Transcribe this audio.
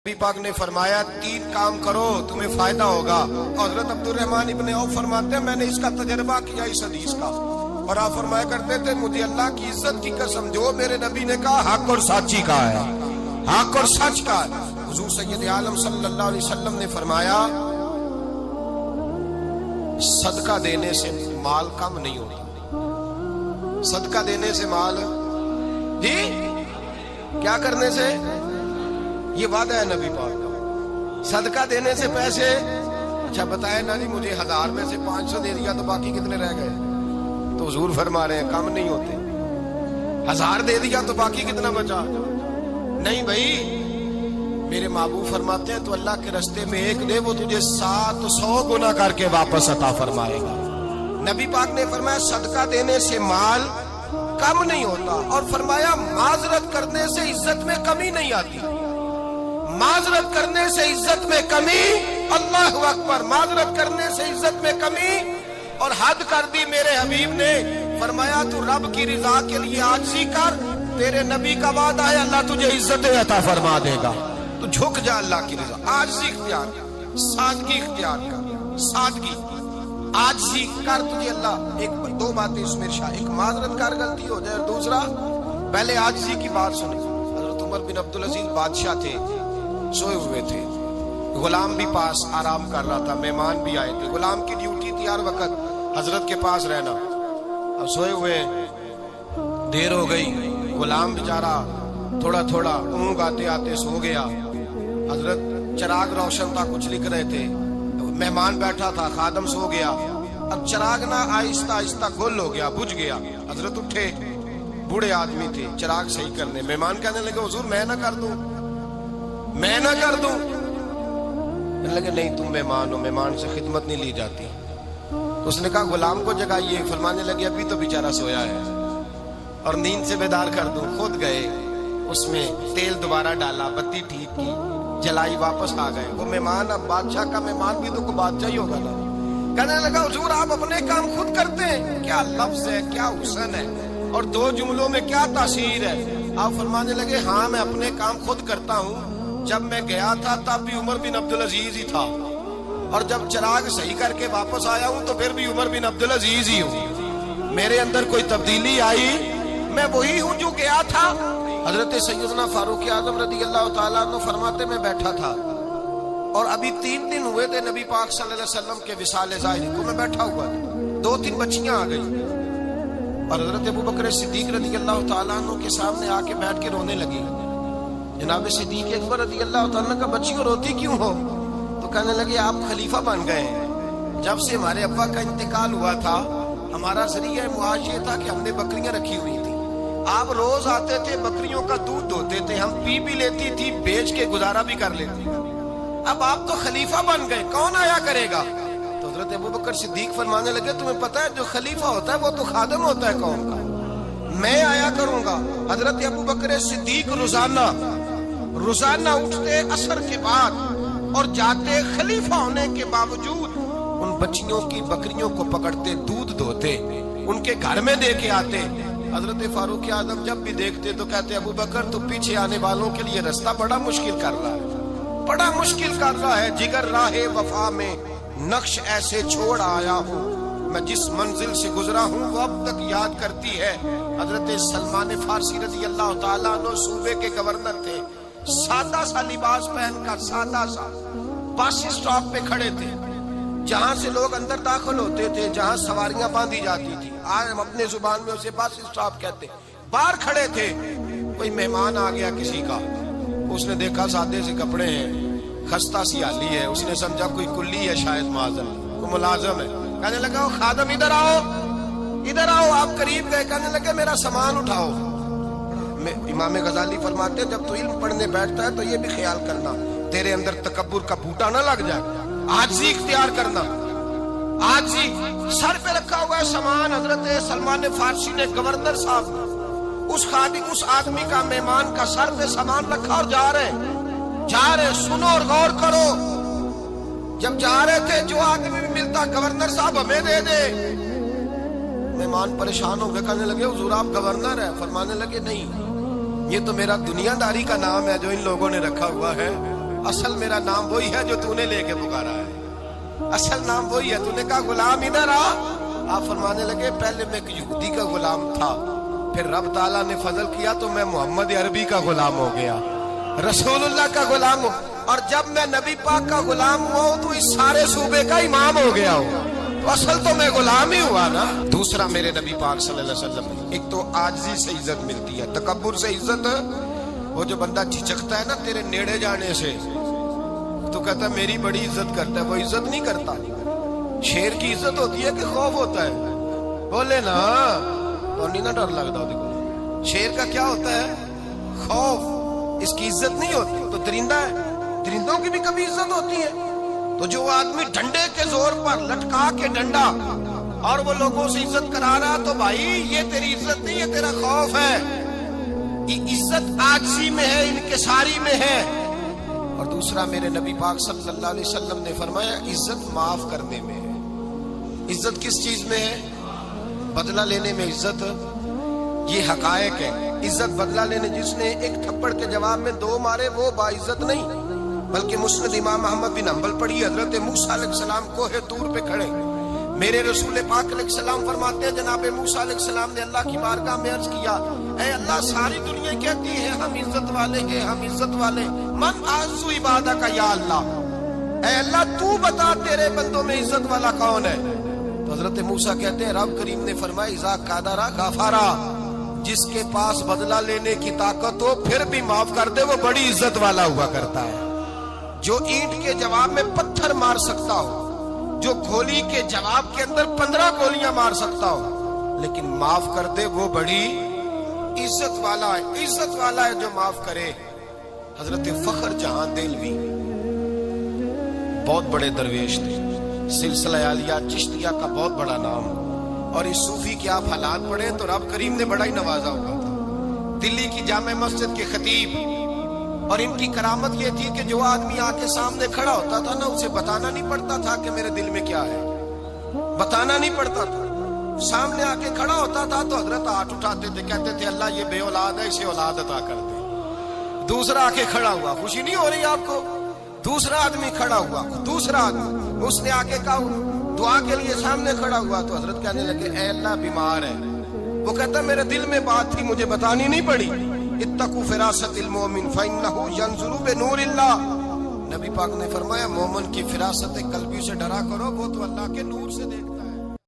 नबी पाक ने फरमाया 3 काम करो तुम्हें फायदा होगा। हजरत अब्दुर्रहमान इब्ने औफ फरमाते हैं मैंने इसका तजर्बा किया इस हदीस का, और आप फरमाया करते थे मुझे अल्लाह की इज्जत की कसम जो मेरे नबी ने कहा हक और साची का है, हक और सच का है। हुजूर सैयद आलम सल्लल्लाहु अलैहि वसल्लम ने फरमाया सदका देने से माल कम नहीं होता। सदका देने से माल जी क्या करने से, ये वादा है नबी पाक का। सदका देने से पैसे, अच्छा बताए ना जी मुझे 1000 में से 500 दे दिया तो बाकी कितने रह गए? तो हुजूर फरमा रहे हैं कम नहीं होते। 1000 दे दिया तो बाकी कितना बचा? नहीं भाई, मेरे महबूब फरमाते हैं तो अल्लाह के रास्ते में एक दे वो तुझे 700 गुना करके वापस अता फरमाएगा। नबी पाक ने फरमाया सदका देने से माल कम नहीं होता, और फरमाया माजरत करने से इज्जत में कमी नहीं आती। माजरत करने से इज्जत में कमी, अल्लाहु अकबर, माजरत करने से इज्जत में कमी। और हद कर दी मेरे हबीब ने, फरमाया तू रब की रिजा के लिए आजिज़ी कर, तेरे नबी का वादा है अल्लाह तुझे इज्जत अता फरमा देगा। तू झुक जा अल्लाह की रिजा, आजिज़ी इख्तियार कर, सादगी इख्तियार कर, सादगी आजिज़ी कर, तुझे अल्लाह एक 2 बातें इसमें इरशाद, एक माजरत कर गलती हो जाए, और दूसरा पहले आजिज़ी की बात सुनी। हजरत उमर बिन अब्दुल अजीज बादशाह थे, सोए हुए थे, गुलाम भी पास आराम कर रहा था, मेहमान भी आए थे। गुलाम की ड्यूटी थी हर वक्त हजरत के पास रहना। अब सोए हुए देर हो गई, गुलाम बेचारा थोड़ा थोड़ा ऊँग आते आते सो गया। हजरत चिराग रोशन था, कुछ लिख रहे थे, मेहमान बैठा था, खादम सो गया। अब चिराग ना आहिस्ता आहिस्ता गुल हो गया, बुझ गया। हजरत उठे, बूढ़े आदमी थे, चिराग सही करने। मेहमान कहने लगे हुजूर मैं ना कर दूं, मैं ना कर दूं। कहने लगे नहीं तुम मेहमान हो, मेहमान से खिदमत नहीं ली जाती। तो उसने कहा गुलाम को जगाइए। फरमाने लगे अभी तो बेचारा सोया है, और नींद से बेदार कर दूं। खुद गए, उसमें तेल दोबारा डाला, बत्ती ठीक की, जलाई, वापस आ गए। वो मेहमान, अब बादशाह का मेहमान भी तो कोई बादशाह ही होगा ना। कहने लगा हुजूर आप अपने काम खुद करते हैं, क्या लफ्ज है, क्या हुस्न है, और 2 जुमलों में क्या तासीर है। आप फरमाने लगे हाँ मैं अपने काम खुद करता हूँ। जब मैं गया था तब भी उमर बिन अब्दुल अजीज ही था, और जब चिराग सही करके वापस आया हूँ तो फिर भी उमर बिन अब्दुल अजीज ही हूँ। मेरे अंदर कोई तब्दीली आई, मैं वही हूँ जो गया था। हजरत सैयदना फारूक आजम रज़ी अल्लाह ताला अन्हु फरमाते मैं बैठा था, और अभी 3 दिन हुए थे नबी पाक सल्लल्लाहु अलैहि वसल्लम के विसाले ज़ाहिरी को। मैं बैठा हुआ था, 2-3 बच्चियां आ गई, और हजरत अबू बकर सिद्दीक रज़ी अल्लाह ताला अन्हु के सामने आके बैठ के रोने लगी। जनाब सिद्दीक अकबर रज़ी अल्लाह ताला का बच्चियों रोती क्यों हो? तो कहने लगे आप खलीफा बन गए हैं। जब से हमारे अब्बा का इंतकाल हुआ था, हमारा जरिया मुआश ये था कि हमने बकरियां रखी हुई थी। आप रोज आते थे, बकरियों का दूध धोते थे, हम पी भी लेती थी, बेच के गुजारा भी कर लेती। अब आप तो खलीफा बन गए, कौन आया करेगा? तो हजरत अबू बकर सिद्दीक फरमाने लगे तुम्हें पता है जो खलीफा होता है वो तो खादम होता है कौम का, मैं आया करूंगा। हजरत अबू बकर सिद्दीक रोजाना उठते असर के बाद और जाते खलीफा होने के बावजूद उन बच्चियों की बकरियों को पकड़ते, दूध धोते, उनके घर में दे के आते। हजरत फारूक आजम जब भी देखते तो कहते अबू बकर तो पीछे आने वालों के लिए रास्ता बड़ा मुश्किल कर रहा है, बड़ा मुश्किल कर रहा है। जिगर राहे वफा में नक्श ऐसे छोड़ आया हूँ, मैं जिस मंजिल से गुजरा हूँ वो अब तक याद करती है। हजरत सलमान फारसी रज़ी अल्लाह ताला अन्हु सूबे के गवर्नर थे, सादा सा लिबास पहनकर, सादा सा, बस स्टॉप पे खड़े थे, जहां से लोग अंदर दाखिल होते थे, जहां सवारियां बांधी जाती थी, आज हम अपने जुबान में उसे बस स्टॉप कहते। बाहर खड़े थे, कोई मेहमान आ गया किसी का, उसने देखा सादे से कपड़े हैं, खस्ता सी हाली है, उसने समझा कोई कुल्ली है, शायद माजन कोई मुलाजम है। कहने लगा ओ खादम इधर आओ, इधर आओ। आप करीब गए, कहने लगे मेरा सामान उठाओ। इमाम गजाली फरमाते जब तू इल्म पढ़ने बैठता है तो ये भी ख्याल करना तेरे अंदर तकब्बुर का बूटा ना लग जाए, आजिज़ी इख्तियार करना, आजिज़ी। सर पे रखा हुआ है सामान, हजरत सलमान फारसी ने गवर्नर साहब उस आदमी का, मेहमान का सर पे सामान रखा और जा रहे। सुनो और गौर करो, जब जा रहे थे जो आदमी भी मिलता गवर्नर साहब हमें दे दे। मेहमान परेशान हो गए, कहने लगे हुजूर आप गवर्नर है? फरमाने लगे नहीं, ये तो मेरा दुनियादारी का नाम है जो इन लोगों ने रखा हुआ है। اصل میرا نام وہی ہے جو تو نے لے کے پکارا ہے، اصل نام وہی ہے۔ تو نے کہا غلام ادھر آ، آپ فرمانے لگے پہلے میں ایک یہودی کا غلام تھا، پھر رب تعالیٰ نے فضل کیا تو میں محمد عربی کا غلام ہو گیا، رسول اللہ کا غلام ہوں، اور جب میں نبی پاک کا غلام ہوا ہوں تو اس سارے صوبے کا امام ہو گیا ہوں، تو اصل تو میں غلام ہی ہوا نا۔ دوسرا میرے نبی پاک صلی اللہ علیہ وسلم، ایک تو عاجزی سے عزت ملتی ہے، تکبر سے عزت، وہ جو بندہ جھجکتا ہے نا تیرے نیڑے جانے سے تو کہتا ہے میری بڑی عزت کرتا ہے، وہ عزت نہیں کرتا۔ شیر کی عزت ہوتی ہے کہ خوف ہوتا ہے؟ بولے نا تو نہیں نہ ڈر لگتا دیکھو، شیر کا کیا ہوتا ہے؟ خوف، اس کی عزت نہیں ہوتی۔ تو درندہ ہے، درندوں کی بھی کبھی عزت ہوتی ہے؟ تو جو آدمی ڈنڈے کے زور پر لٹکا کے ڈنڈا اور وہ لوگوں سے عزت کرا رہا، تو بھائی یہ تیری عزت نہیں، یہ تیرا خوف ہے۔ عزت عاجزی میں ہے، انکساری میں ہے۔ اور دوسرا میرے نبی پاک صلی اللہ علیہ وسلم نے فرمایا عزت معاف کرنے میں ہے۔ عزت کس چیز میں ہے؟ بدلہ لینے میں عزت، یہ حقائق ہے۔ عزت بدلہ لینے، جس نے ایک تھپڑ کے جواب میں 2 مارے وہ باعزت نہیں، بلکہ مسند امام احمد بن حنبل پڑھی، حضرت موسیٰ علیہ السلام کوہ طور پہ کھڑے، میرے رسول پاک علیہ السلام فرماتے ہیں جناب موسیٰ علیہ السلام نے اللہ کی بارگاہ میں عرض کیا، اے اللہ ساری دنیا کہتی ہے ہم عزت والے ہیں، ہم عزت والے، من اعز عبادک یا اللہ، اے اللہ تو بتا تیرے بندوں میں عزت والا کون ہے؟ تو حضرت موسیٰ کہتے ہیں رب کریم نے فرمایا اذا قادر غفارا، جس کے پاس بدلہ لینے کی طاقت ہو پھر بھی معاف کر دے وہ بڑی عزت والا ہوا کرتا ہے۔ جو اینٹ کے جواب میں پتھر مار سکتا ہو، جو گولی کے جواب کے اندر 15 گولیاں مار سکتا ہو، لیکن معاف کر دے وہ بڑی عزت والا ہے۔ عزت والا ہے جو معاف کرے۔ حضرت فخر جہاں دہلوی بہت بڑے درویش تھے، سلسلہ عالیہ چشتیہ کا بہت بڑا نام، اور اس صوفی کے آپ حالات پڑھیں تو رب کریم نے بڑا ہی نوازا ہوا تھا۔ دلی کی جامع مسجد کے خطیب، اور ان کی کرامت یہ تھی کہ جو آدمی آ کے سامنے کھڑا ہوتا تھا نا اسے بتانا نہیں پڑتا تھا کہ میرے دل میں کیا ہے، بتانا نہیں پڑتا تھا۔ سامنے آ کے کھڑا ہوتا تھا تو حضرت ہاتھ اٹھاتے تھے، کہتے تھے اللہ یہ بے اولاد ہے اسے اولاد عطا کر دے۔ دوسرا آ کے کھڑا ہوا، خوشی نہیں ہو رہی آپ کو؟ دوسرا آدمی کھڑا ہوا، دوسرا آدمی، اس نے آ کے کہا دعا کے لیے سامنے کھڑا ہوا تو حضرت کہنے لگے اے اللہ بیمار ہے، وہ کہتا میرے دل میں بات تھی مجھے بتانی نہیں پڑی، اتقوا فراست المؤمن فإنه ينظر بنور اللہ۔ نبی پاک نے فرمایا مومن کی فراست قلبی سے ڈرا کرو، وہ تو اللہ کے نور سے دیکھتا ہے۔